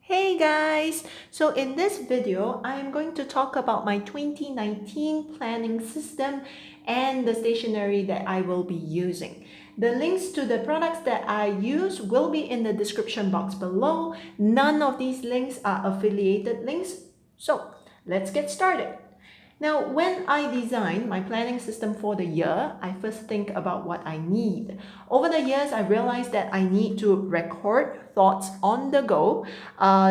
Hey guys! So in this video, I'm going to talk about my 2019 planning system and the stationery that I will be using. The links to the products that I use will be in the description box below. None of these links are affiliated links. So let's get started. Now, when I design my planning system for the year, I first think about what I need. Over the years, I realized that I need to record thoughts on the go,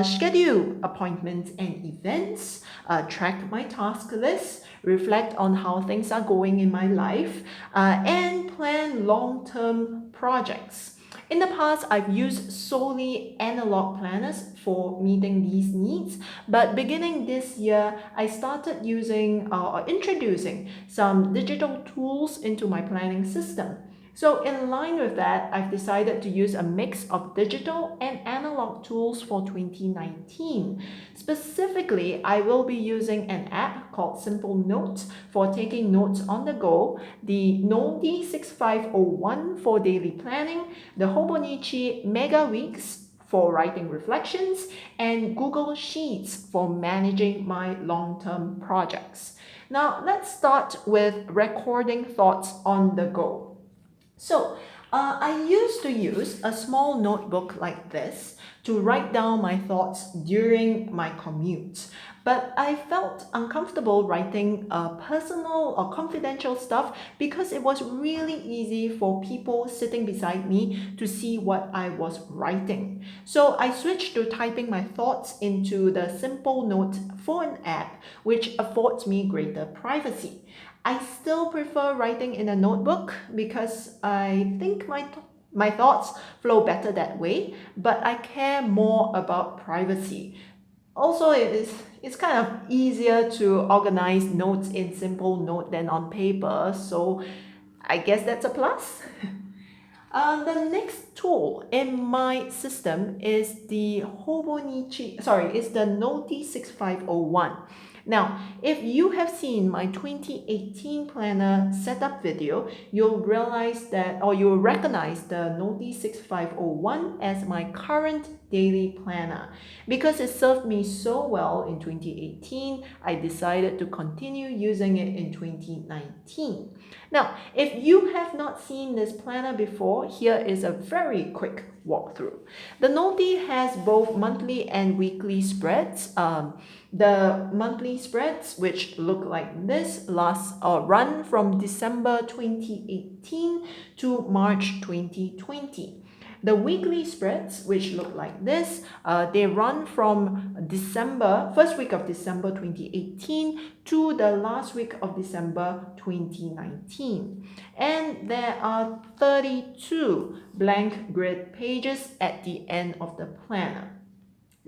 schedule appointments and events, track my task list, reflect on how things are going in my life, and plan long-term projects. In the past, I've used solely analog planners for meeting these needs, but beginning this year, I started using or introducing some digital tools into my planning system. So in line with that, I've decided to use a mix of digital and analog tools for 2019. Specifically, I will be using an app called Simplenote for taking notes on the go, the Noti 6501 for daily planning, the Hobonichi Mega Weeks for writing reflections, and Google Sheets for managing my long-term projects. Now, let's start with recording thoughts on the go. So, I used to use a small notebook like this to write down my thoughts during my commute. But I felt uncomfortable writing personal or confidential stuff because it was really easy for people sitting beside me to see what I was writing. So I switched to typing my thoughts into the Simplenote phone app, which affords me greater privacy. I still prefer writing in a notebook because I think my thoughts flow better that way, but I care more about privacy. Also, it's kind of easier to organize notes in Simplenote than on paper, so I guess that's a plus. The next tool in my system is the is the Noti 6501. Now, if you have seen my 2018 planner setup video, you'll realize that, or you'll recognize the Noti 6501 as my current daily planner. Because it served me so well in 2018, I decided to continue using it in 2019. Now, if you have not seen this planner before, here is a very quick walkthrough. The Noti has both monthly and weekly spreads. The monthly spreads, which look like this, run from December 2018 to March 2020. The weekly spreads, which look like this, they run from first week of December 2018 to the last week of December 2019. And there are 32 blank grid pages at the end of the planner.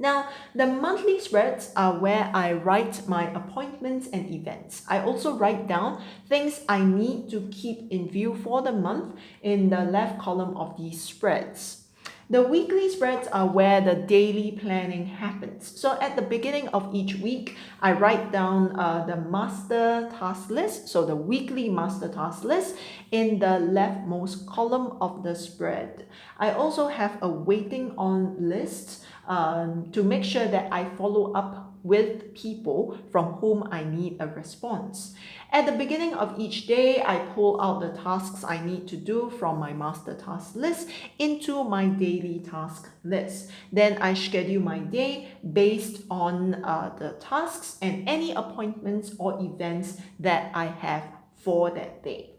Now, the monthly spreads are where I write my appointments and events. I also write down things I need to keep in view for the month in the left column of these spreads. The weekly spreads are where the daily planning happens. So at the beginning of each week, I write down the master task list, so the weekly master task list in the leftmost column of the spread. I also have a waiting on list to make sure that I follow up with people from whom I need a response. At the beginning of each day, I pull out the tasks I need to do from my master task list into my daily task list. Then I schedule my day based on the tasks and any appointments or events that I have for that day.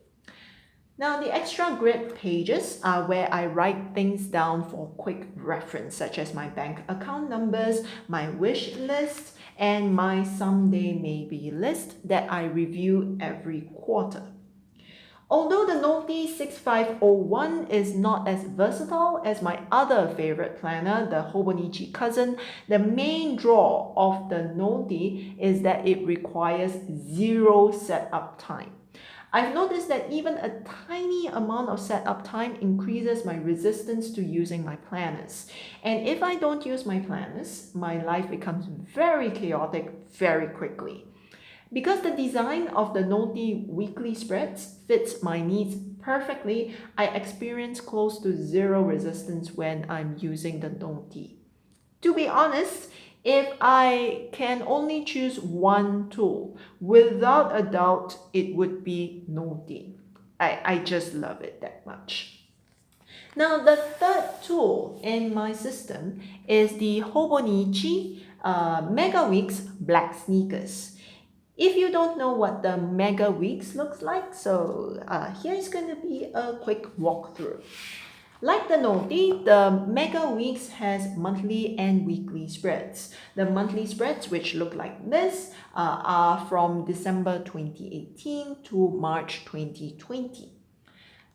Now, the extra grid pages are where I write things down for quick reference, such as my bank account numbers, my wish list, and my someday maybe list that I review every quarter. Although the Noti 6501 is not as versatile as my other favorite planner, the Hobonichi Cousin, the main draw of the Noti is that it requires zero setup time. I've noticed that even a tiny amount of setup time increases my resistance to using my planners. And if I don't use my planners, my life becomes very chaotic very quickly. Because the design of the Noti weekly spreads fits my needs perfectly, I experience close to zero resistance when I'm using the Noti. To be honest, if I can only choose one tool, without a doubt, it would be Noti. I just love it that much. Now, the third tool in my system is the Hobonichi Mega Weeks Black Sneakers. If you don't know what the Mega Weeks looks like, so here's going to be a quick walkthrough. Like the Noti, the Mega Weeks has monthly and weekly spreads. The monthly spreads, which look like this, are from December 2018 to March 2020.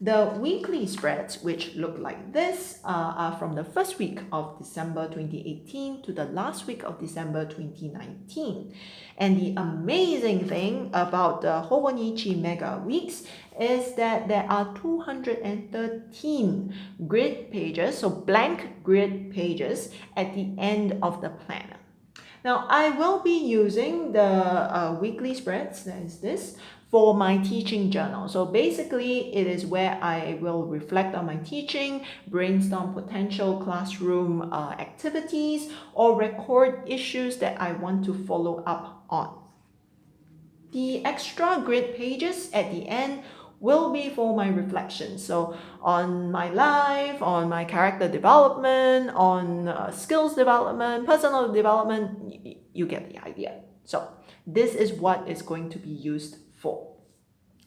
The weekly spreads, which look like this, are from the first week of December 2018 to the last week of December 2019. And the amazing thing about the Hobonichi Mega Weeks is that there are 213 grid pages, so blank grid pages at the end of the planner. Now, I will be using the weekly spreads, that is this, for my teaching journal. So basically, it is where I will reflect on my teaching, brainstorm potential classroom activities, or record issues that I want to follow up on. The extra grid pages at the end will be for my reflection. So on my life, on my character development, on skills development, personal development, you get the idea. So this is what is going to be used for.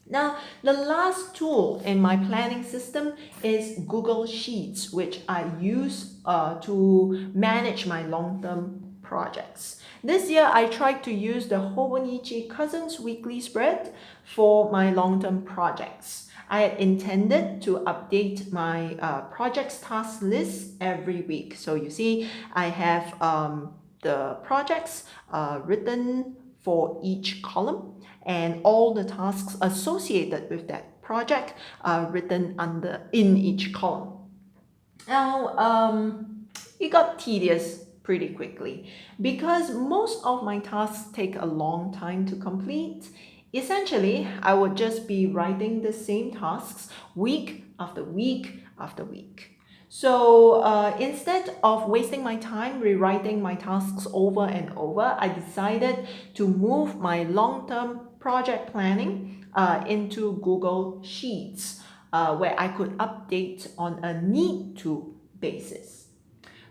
Now, the last tool in my planning system is Google Sheets, which I use to manage my long-term projects. This year, I tried to use the Hobonichi Cousins weekly spread for my long-term projects. I had intended to update my projects task list every week. So you see, I have the projects written for each column, and all the tasks associated with that project are written in each column. Now, it got tedious pretty quickly because most of my tasks take a long time to complete. Essentially, I would just be writing the same tasks week after week after week. So instead of wasting my time rewriting my tasks over and over, I decided to move my long-term project planning into Google Sheets, where I could update on a need-to basis.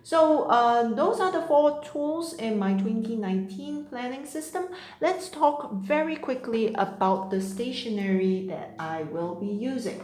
So those are the 4 tools in my 2019 planning system. Let's talk very quickly about the stationery that I will be using.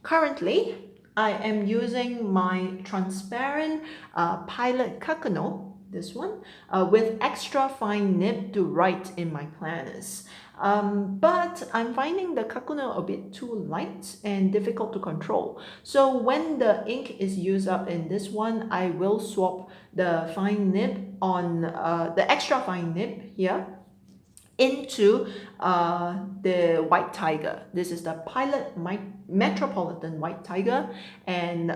Currently, I am using my transparent Pilot Kakuno, this one, with extra fine nib to write in my planners. But I'm finding the Kakuno a bit too light and difficult to control. So when the ink is used up in this one, I will swap the fine nib on the extra fine nib here into the White Tiger. This is the Pilot Metropolitan White Tiger, and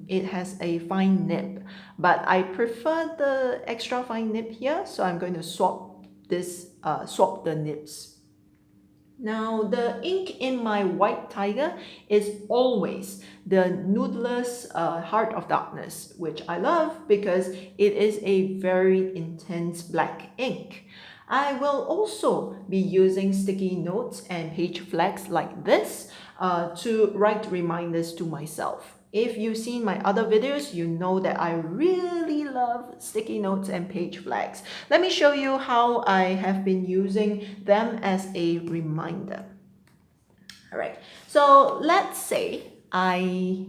it has a fine nib. But I prefer the extra fine nib here, so I'm going to swap the nibs. Now, the ink in my White Tiger is always the Noodler's Heart of Darkness, which I love because it is a very intense black ink. I will also be using sticky notes and page flags like this to write reminders to myself. If you've seen my other videos, you know that I really love sticky notes and page flags. Let me show you how I have been using them as a reminder. All right, so let's say I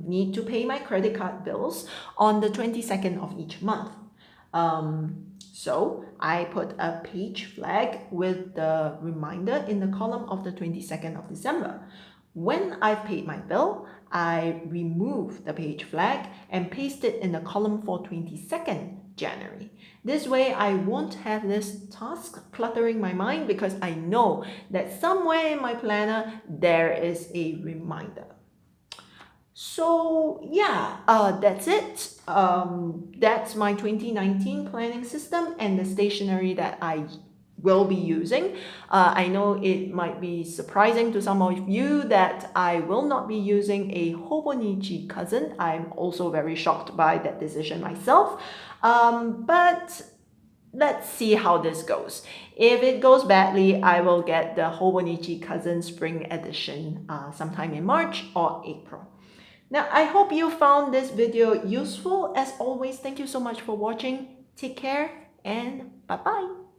need to pay my credit card bills on the 22nd of each month. So I put a page flag with the reminder in the column of the 22nd of December. When I've paid my bill, I remove the page flag and paste it in the column for 22nd January. This way, I won't have this task cluttering my mind because I know that somewhere in my planner, there is a reminder. So yeah, that's it. That's my 2019 planning system and the stationery that I will be using. I know it might be surprising to some of you that I will not be using a Hobonichi cousin. I'm also very shocked by that decision myself. But let's see how this goes. If it goes badly, I will get the Hobonichi cousin spring edition sometime in March or April. Now, I hope you found this video useful. As always, thank you so much for watching. Take care and bye-bye.